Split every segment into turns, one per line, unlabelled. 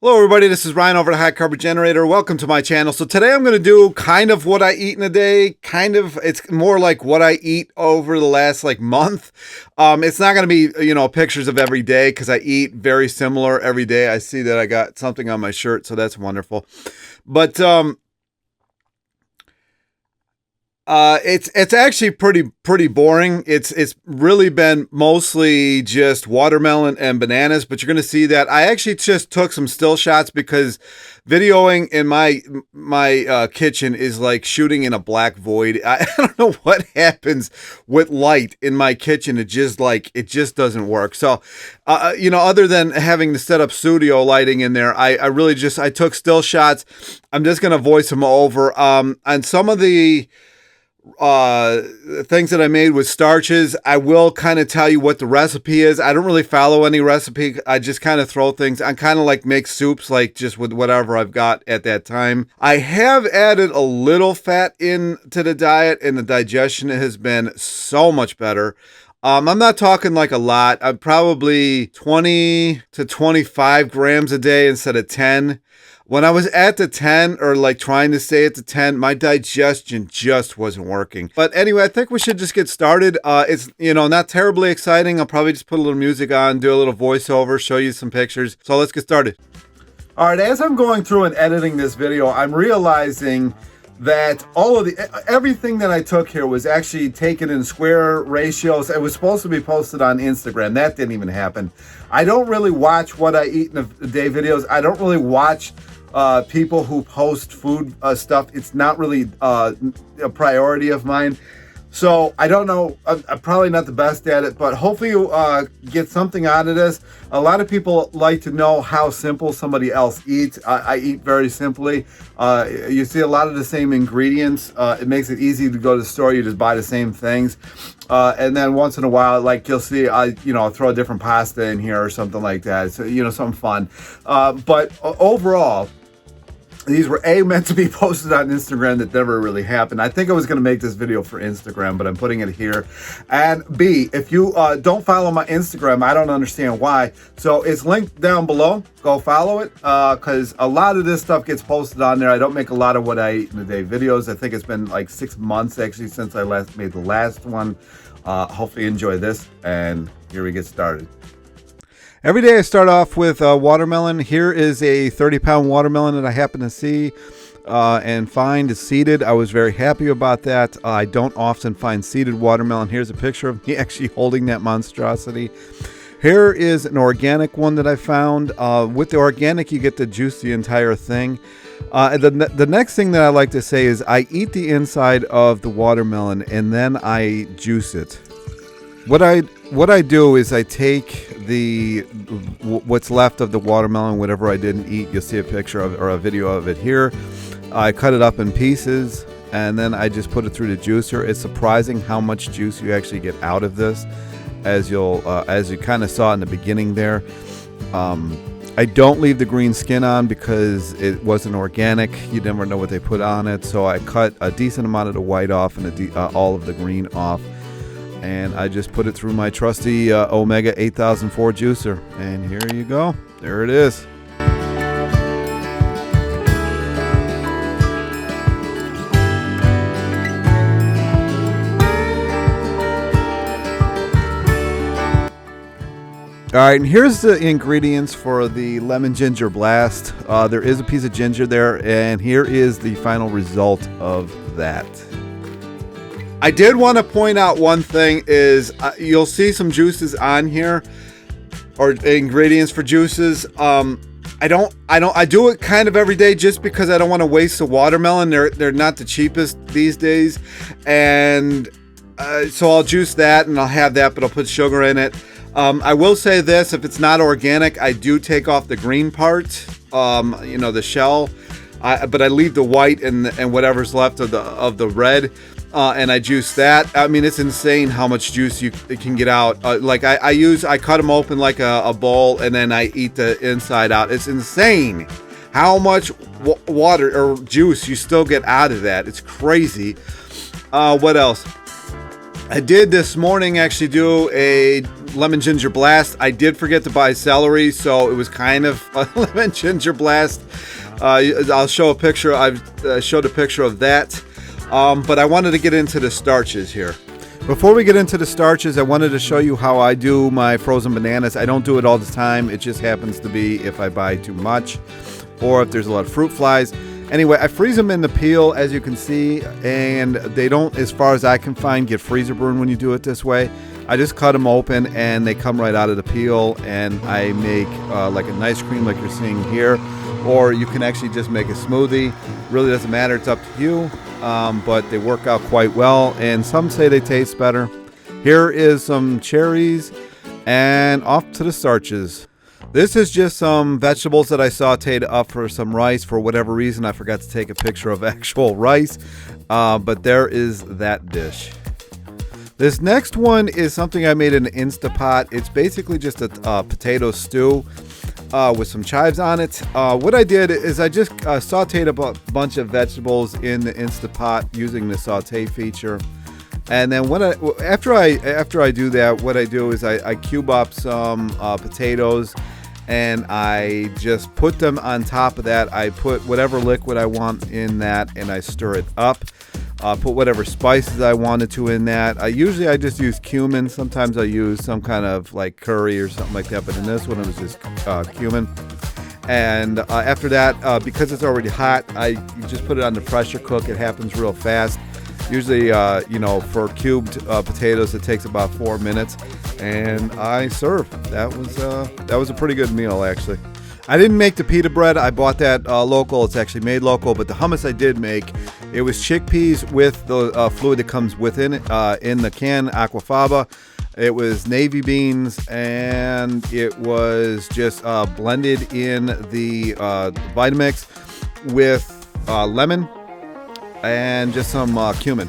Hello everybody, this is Ryan over at Carb Regenerator. Welcome to my channel. So today I'm going to do kind of what I eat in a day, it's more like what I eat over the last month. It's not going to be, pictures of every day because I eat very similar every day. I see that I got something on my shirt, so that's wonderful. But it's actually pretty boring. It's really been mostly just watermelon and bananas, but you're gonna see that I actually just took some still shots because videoing in my kitchen is like shooting in a black void. I don't know what happens with light in my kitchen. It just doesn't work. So, other than having to set up studio lighting in there, I took still shots. I'm just gonna voice them over. And some of the things that I made with starches, I will kind of tell you what the recipe is. I don't really follow any recipe. I just kind of throw things. I kind of make soups, just with whatever I've got at that time. I have added a little fat into the diet, and the digestion has been so much better. I'm not talking a lot. I'm probably 20 to 25 grams a day instead of 10. When I was at the 10 or trying to stay at the 10, my digestion just wasn't working. But anyway, I think we should just get started. It's, not terribly exciting. I'll probably just put a little music on, do a little voiceover, show you some pictures. So let's get started. All right, as I'm going through and editing this video, I'm realizing that everything that I took here was actually taken in square ratios. It was supposed to be posted on Instagram. That didn't even happen. I don't really watch what I eat in a day videos. I don't really watch people who post food stuff. It's not really a priority of mine. So I don't know, I'm probably not the best at it, but hopefully you get something out of this. A lot of people like to know how simple somebody else eats. I eat very simply. You see a lot of the same ingredients. It makes it easy to go to the store. You just buy the same things. And then once in a while, you'll see, I'll throw a different pasta in here or something like that. So, something fun. But overall, these were meant to be posted on Instagram. That never really happened. I think I was going to make this video for Instagram, but I'm putting it here. And B, if you don't follow my Instagram, I don't understand why. So it's linked down below. Go follow it because a lot of this stuff gets posted on there. I don't make a lot of what I eat in a day videos. I think it's been 6 months actually since I last made the last one. Hopefully you enjoy this, and here we get started. Every day I start off with watermelon. Here is a 30-pound watermelon that I happen to see and find is seeded. I was very happy about that. I don't often find seeded watermelon. Here's a picture of me actually holding that monstrosity. Here is an organic one that I found. With the organic, you get to juice the entire thing. The next thing that I like to say is I eat the inside of the watermelon and then I juice it. What I do is I take what's left of the watermelon, whatever I didn't eat. You'll see a picture of or a video of it here. I cut it up in pieces and then I just put it through the juicer. It's surprising how much juice you actually get out of this, as you kind of saw in the beginning there. I don't leave the green skin on because it wasn't organic. You never know what they put on it. So I cut a decent amount of the white off and all of the green off. And I just put it through my trusty Omega 8004 juicer. And here you go. There it is. All right, and here's the ingredients for the lemon ginger blast. There is a piece of ginger there, and here is the final result of that. I did want to point out one thing is you'll see some juices on here or ingredients for juices. I do it kind of every day just because I don't want to waste the watermelon. They're not the cheapest these days. And so I'll juice that and I'll have that, but I'll put sugar in it. I will say this, if it's not organic, I do take off the green part, the shell, but I leave the white and whatever's left of the red. And I juice that. I mean, it's insane how much juice it can get out. I cut them open like a bowl, and then I eat the inside out. It's insane how much water or juice you still get out of that. It's crazy. What else? I did this morning actually do a lemon ginger blast. I did forget to buy celery, so it was kind of a lemon ginger blast. I'll show a picture. I've showed a picture of that. But I wanted to get into the starches here. Before we get into the starches, I wanted to show you how I do my frozen bananas. I don't do it all the time. It just happens to be if I buy too much or if there's a lot of fruit flies. Anyway, I freeze them in the peel, as you can see, and they don't, as far as I can find, get freezer burn when you do it this way. I just cut them open and they come right out of the peel, and I make like a nice cream like you're seeing here, or you can actually just make a smoothie. Really doesn't matter, it's up to you, but they work out quite well, and some say they taste better. Here is some cherries, and off to the starches. This is just some vegetables that I sauteed up for some rice. For whatever reason, I forgot to take a picture of actual rice, but there is that dish. This next one is something I made in an Instapot. It's basically just a potato stew with some chives on it. What I did is I just sauteed a bunch of vegetables in the Instapot using the saute feature. And then after I do that, what I do is I cube up some potatoes, and I just put them on top of that. I put whatever liquid I want in that, and I stir it up. Put whatever spices I wanted to in that. Usually I just use cumin. Sometimes I use some kind of like curry or something like that, but in this one it was just cumin. And after that, because it's already hot, I just put it on the pressure cook. It happens real fast. Usually, for cubed potatoes, it takes about 4 minutes, and I serve. That was a pretty good meal, actually. I didn't make the pita bread. I bought that local. It's actually made local, but the hummus I did make, it was chickpeas with the fluid that comes within it in the can, aquafaba. It was navy beans, and it was just blended in the Vitamix with lemon and just some cumin.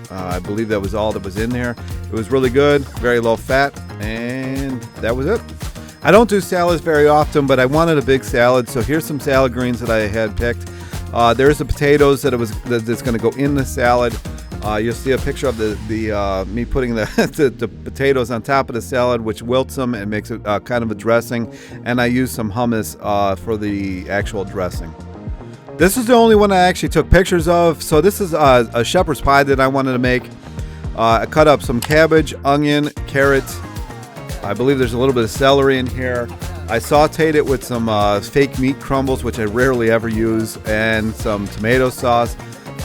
I believe that was all that was in there. It was really good, very low fat, and that was it. I don't do salads very often, but I wanted a big salad, so here's some salad greens that I had picked. There's the potatoes that's going to go in the salad. You'll see a picture of the me putting the potatoes on top of the salad, which wilts them and makes it kind of a dressing. And I use some hummus for the actual dressing. This is the only one I actually took pictures of. So this is a shepherd's pie that I wanted to make. I cut up some cabbage, onion, carrots. I believe there's a little bit of celery in here. I sauteed it with some fake meat crumbles, which I rarely ever use, and some tomato sauce.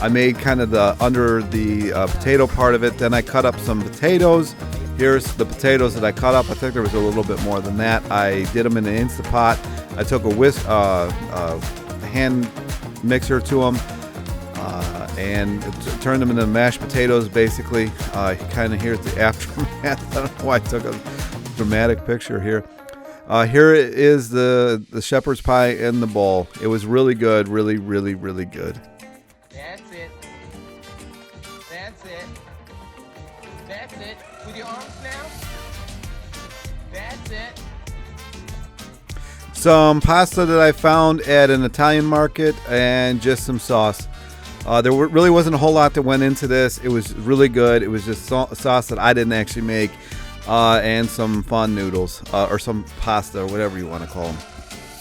I made kind of under the potato part of it. Then I cut up some potatoes. Here's the potatoes that I cut up. I think there was a little bit more than that. I did them in an Instapot. I took a hand mixer to them and turned them into mashed potatoes, basically. Kind of here's the aftermath. I don't know why I took a dramatic picture here. Here is the shepherd's pie in the bowl. It was really good, really, really, really good.
That's it. That's it. That's it. With your arms now. That's it.
Some pasta that I found at an Italian market and just some sauce. There really wasn't a whole lot that went into this. It was really good. It was just sauce that I didn't actually make, and some fun noodles or some pasta or whatever you want to call them.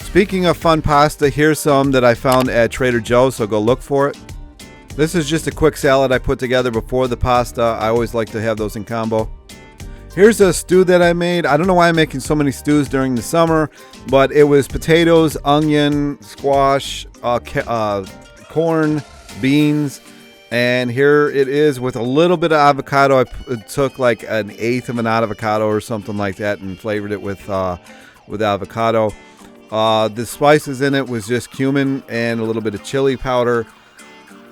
Speaking of fun pasta, here's some that I found at Trader Joe's, so go look for it. This is just a quick salad I put together before the pasta. I always like to have those in combo. Here's a stew that I made. I don't know why I'm making so many stews during the summer, but it was potatoes, onion, squash, corn, beans, and here it is with a little bit of avocado. I took like an eighth of an avocado or something like that and flavored it with avocado. The spices in it was just cumin and a little bit of chili powder.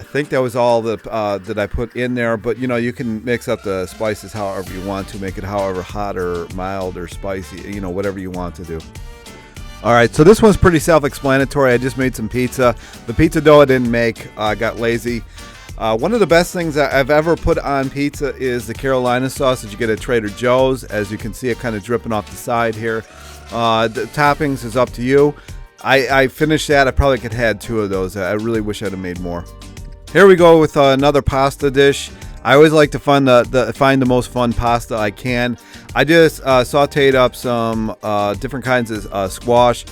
I think that was all that I put in there, but you can mix up the spices however you want to, make it however hot or mild or spicy, whatever you want to do. All right, so this one's pretty self-explanatory. I just made some pizza. The pizza dough I didn't make. I got lazy. One of the best things that I've ever put on pizza is the Carolina sauce that you get at Trader Joe's. As you can see, it kind of dripping off the side here. The toppings is up to you. I finished that. I probably could have had 2 of those. I really wish I'd have made more. Here we go with another pasta dish. I always like to find the most fun pasta I can. I just sauteed up some different kinds of squash,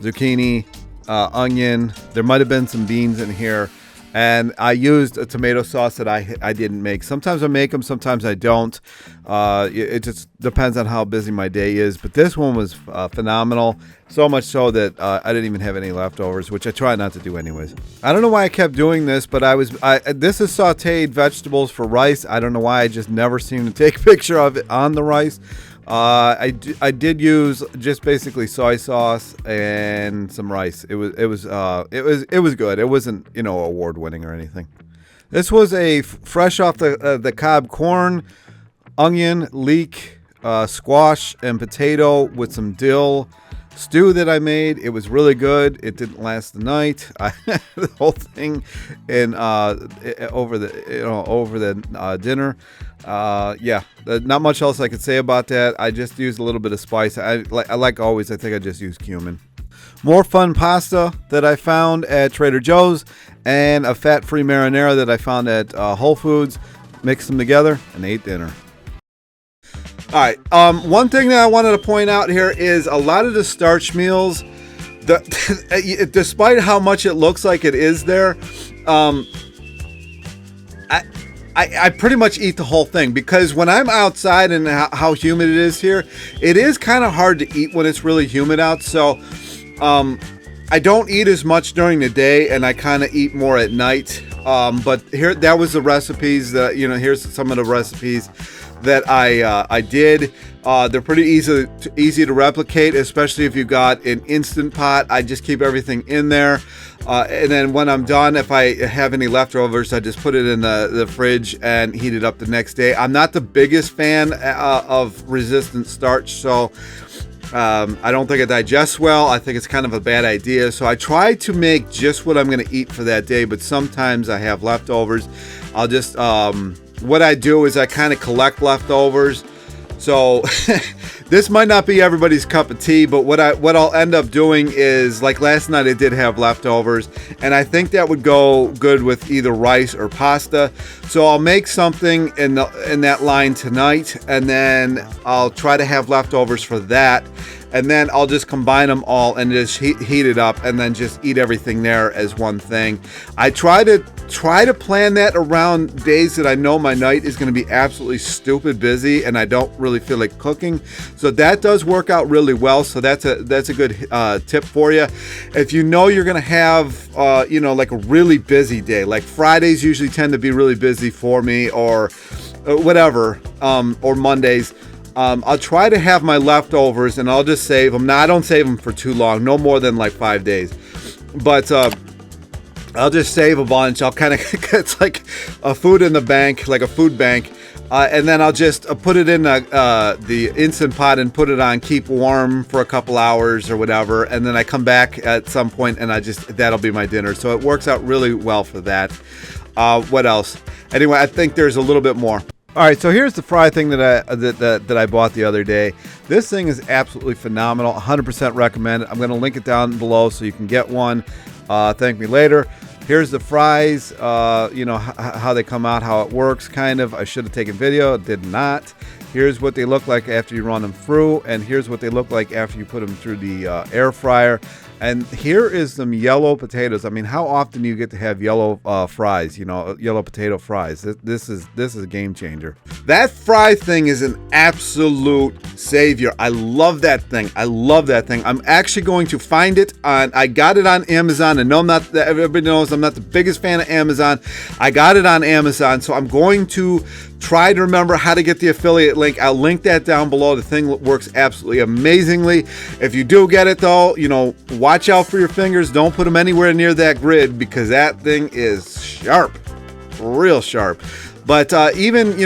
zucchini, onion. There might have been some beans in here. And I used a tomato sauce that I didn't make. Sometimes I make them, sometimes I don't. It just depends on how busy my day is. But this one was phenomenal. So much so that I didn't even have any leftovers, which I try not to do anyways. I don't know why I kept doing this, but this is sauteed vegetables for rice. I don't know why. I just never seem to take a picture of it on the rice. I did use just basically soy sauce and some rice. It was good. It wasn't, award winning or anything. This was a fresh off the cob corn, onion, leek, squash, and potato with some dill stew that I made. It was really good. It didn't last the night. The whole thing over the dinner. Yeah, not much else I could say about that. I just used a little bit of spice. I like always, I think I just used cumin. More fun pasta that I found at Trader Joe's and a fat-free marinara that I found at Whole Foods. Mixed them together and ate dinner. All right. One thing that I wanted to point out here is a lot of the starch meals, despite how much it looks like it is there, I pretty much eat the whole thing, because when I'm outside and how humid it is here, it is kind of hard to eat when it's really humid out. So I don't eat as much during the day, and I kind of eat more at night. But that was the recipes that, here's some of the recipes that I did. They're pretty easy to replicate, especially if you've got an Instant Pot. I just keep everything in there. And then when I'm done, if I have any leftovers, I just put it in the fridge and heat it up the next day. I'm not the biggest fan of resistant starch, so I don't think it digests well. I think it's kind of a bad idea. So I try to make just what I'm going to eat for that day, but sometimes I have leftovers. I'll just, what I do is I kind of collect leftovers. So this might not be everybody's cup of tea, but what I'll end up doing is, like last night I did have leftovers, and I think that would go good with either rice or pasta. So I'll make something in that line tonight, and then I'll try to have leftovers for that. And then I'll just combine them all and just heat it up, and then just eat everything there as one thing. I try to plan that around days that I know my night is going to be absolutely stupid busy and I don't really feel like cooking. So that does work out really well. So that's a good tip for you. If you know you're going to have like a really busy day, like Fridays usually tend to be really busy for me, or whatever, or Mondays. I'll try to have my leftovers and I'll just save them. Now, I don't save them for too long, no more than like 5 days. But I'll just save a bunch. I'll kind of, it's like a food in the bank, like a food bank. And then I'll just put it in the Instant Pot and put it on keep warm for a couple hours or whatever. And then I come back at some point and that'll be my dinner. So it works out really well for that. What else? Anyway, I think there's a little bit more. All right, so here's the fry thing that I bought the other day. This thing is absolutely phenomenal. 100% recommend it. I'm going to link it down below so you can get one. Thank me later. Here's the fries, how they come out, how it works, kind of. I should have taken video, did not. Here's what they look like after you run them through, and here's what they look like after you put them through the air fryer. And here is some yellow potatoes. I mean, how often do you get to have yellow fries, yellow potato fries? This is a game changer. That fry thing is an absolute savior. I love that thing. I'm actually going to find it I got it on Amazon. And no, everybody knows I'm not the biggest fan of Amazon. I got it on Amazon, so I'm going to try to remember how to get the affiliate link. I'll link that down below. The thing works absolutely amazingly. If you do get it though, watch out for your fingers. Don't put them anywhere near that grid, because that thing is sharp, real sharp. But even,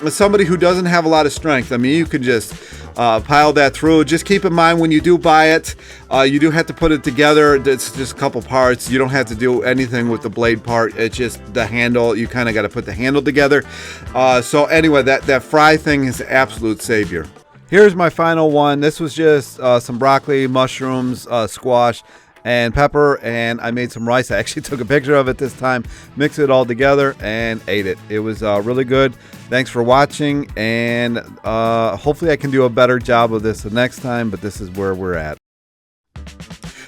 somebody who doesn't have a lot of strength, I mean, you can just pile that through. Just keep in mind when you do buy it, you do have to put it together. It's just a couple parts. You don't have to do anything with the blade part. It's just the handle. You kind of got to put the handle together. So anyway, that fry thing is an absolute savior. Here's my final one. This was just some broccoli, mushrooms, squash, and pepper, and I made some rice. I actually took a picture of it this time, mixed it all together, and ate it. It was really good. Thanks for watching, and hopefully I can do a better job of this the next time, but this is where we're at.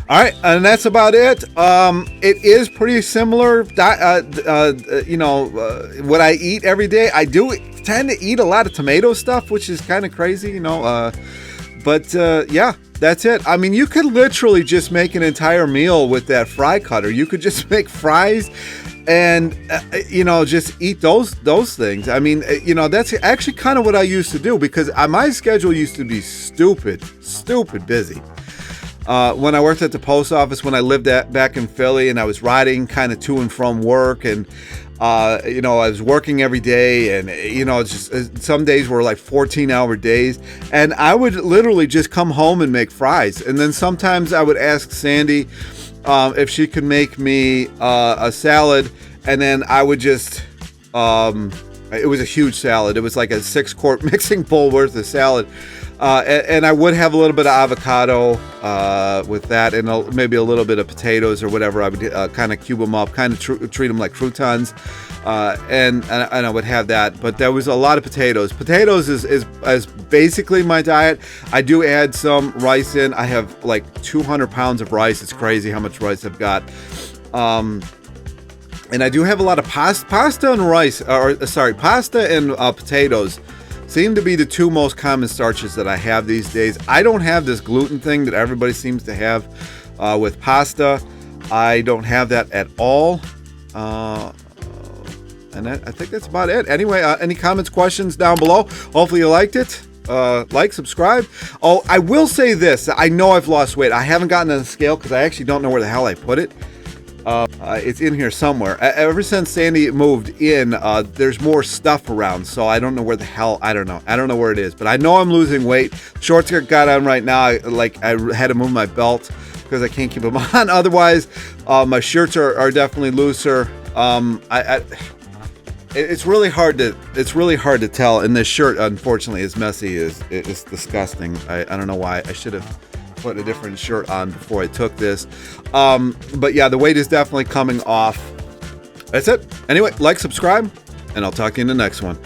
All right, and that's about it. It is pretty similar, what I eat every day. I do tend to eat a lot of tomato stuff, which is kind of crazy, but yeah, that's it. I mean, you could literally just make an entire meal with that fry cutter. You could just make fries and, just eat those things. I mean, that's actually kind of what I used to do, because my schedule used to be stupid busy. When I worked at the post office, when I lived back in Philly, and I was riding kind of to and from work, and I was working every day, and it's just some days were like 14-hour days, and I would literally just come home and make fries. And then sometimes I would ask Sandy if she could make me a salad, and then I would just it was a huge salad. It was like a 6-quart mixing bowl worth of salad. And I would have a little bit of avocado with that, and maybe a little bit of potatoes or whatever. I would kind of cube them up, kind of treat them like croutons, and I would have that. But there was a lot of potatoes. Potatoes is basically my diet. I do add some rice in. I have like 200 pounds of rice. It's crazy how much rice I've got. And I do have a lot of pasta and rice, pasta and potatoes. Seem to be the two most common starches that I have these days. I don't have this gluten thing that everybody seems to have with pasta. I don't have that at all. And I think that's about it. Anyway, any comments, questions down below? Hopefully you liked it. Like, subscribe. Oh, I will say this. I know I've lost weight. I haven't gotten on the scale because I actually don't know where the hell I put it. It's in here somewhere. Ever since Sandy moved in, there's more stuff around, so I don't know where the hell. I don't know where it is, but I know I'm losing weight. Shorts got on right now. I had to move my belt because I can't keep them on. Otherwise, my shirts are definitely looser. It's really hard to tell. And this shirt, unfortunately, is messy. It's disgusting. I don't know why. I should have put a different shirt on before I took this. But yeah, the weight is definitely coming off. That's it. Anyway, like, subscribe, and I'll talk to you in the next one.